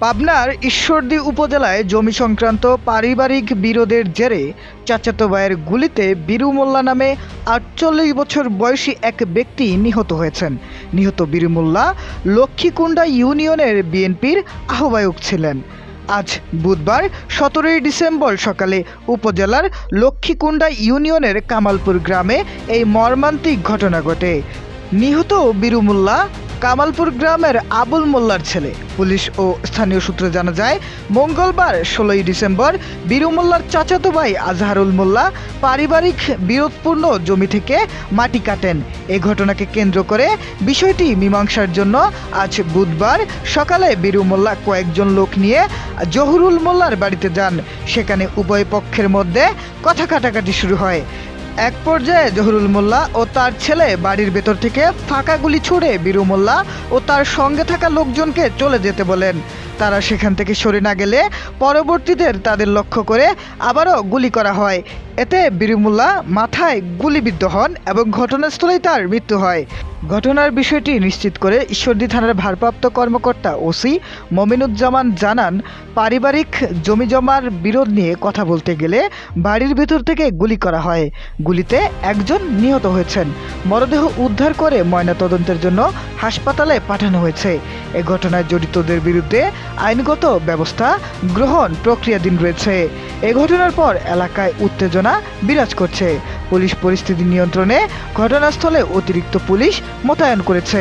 পাবনার ঈশ্বরদী উপজেলায় জমি সংক্রান্ত পারিবারিক বিরোধের জেরে চাচাতো ভাইয়ের গুলিতে বীরু মোল্লা নামে ৪৮ বছর বয়সী এক ব্যক্তি নিহত হয়েছেন। নিহত বীরু মোল্লা লক্ষ্মীকুণ্ডা ইউনিয়নের বিএনপির আহ্বায়ক ছিলেন। আজ বুধবার ১৭ ডিসেম্বর সকালে উপজেলার লক্ষ্মীকুণ্ডা ইউনিয়নের কামালপুর গ্রামে এই মর্মান্তিক ঘটনা ঘটে। নিহত বীরু মোল্লা কামালপুর গ্রামের আবুল মোল্লার ছেলে। পুলিশ ও স্থানীয় সূত্রে জানা যায়, মঙ্গলবার ১৬ ডিসেম্বর বীরু মোল্লার চাচাতো ভাই আজহারুল মোল্লা পারিবারিক বিরোধপূর্ণ জমি থেকে মাটি কাটেন। এই ঘটনাকে কেন্দ্র করে বিষয়টি মীমাংসার জন্য আজ বুধবার সকালে বীরু মোল্লা কয়েকজন লোক নিয়ে জহুরুল মোল্লার বাড়িতে যান। সেখানে উভয় পক্ষের মধ্যে কথা কাটাকাটি শুরু হয়। এক পর্যায়ে জহুরুল মোল্লা ও তার ছেলে বাড়ির ভেতর থেকে ফাঁকা গুলি ছুড়ে বীরু মোল্লা ও তার সঙ্গে থাকা লোকজনকে চলে যেতে বলেন। তারা সেখান থেকে সরে না গেলে পরবর্তীতে তাদের লক্ষ্য করে আবারও গুলি করা হয়। এতে বীরু মোল্লা মাথায় গুলিবিদ্ধ হন এবং ঘটনাস্থলেই তার মৃত্যু হয়। ঘটনার বিষয়টি নিশ্চিত করে ঈশ্বরদী থানার ভারপ্রাপ্ত কর্মকর্তা ওসি মমিনুজ্জামান জানান, পারিবারিক জমিজমার বিরোধ নিয়ে কথা বলতে গেলে বাড়ির ভেতর থেকে গুলি করা হয়। গুলিতে একজন নিহত হয়েছেন। মরদেহ উদ্ধার করে ময়নাতদন্তের জন্য হাসপাতালে পাঠানো হয়েছে। এ ঘটনায় জড়িতদের বিরুদ্ধে আইনগত ব্যবস্থা গ্রহণ প্রক্রিয়াধীন রয়েছে। এ ঘটনার পর এলাকায় উত্তেজনা বিরাজ করছে। পুলিশ পরিস্থিতি নিয়ন্ত্রণে ঘটনাস্থলে অতিরিক্ত পুলিশ মোতায়েন করেছে।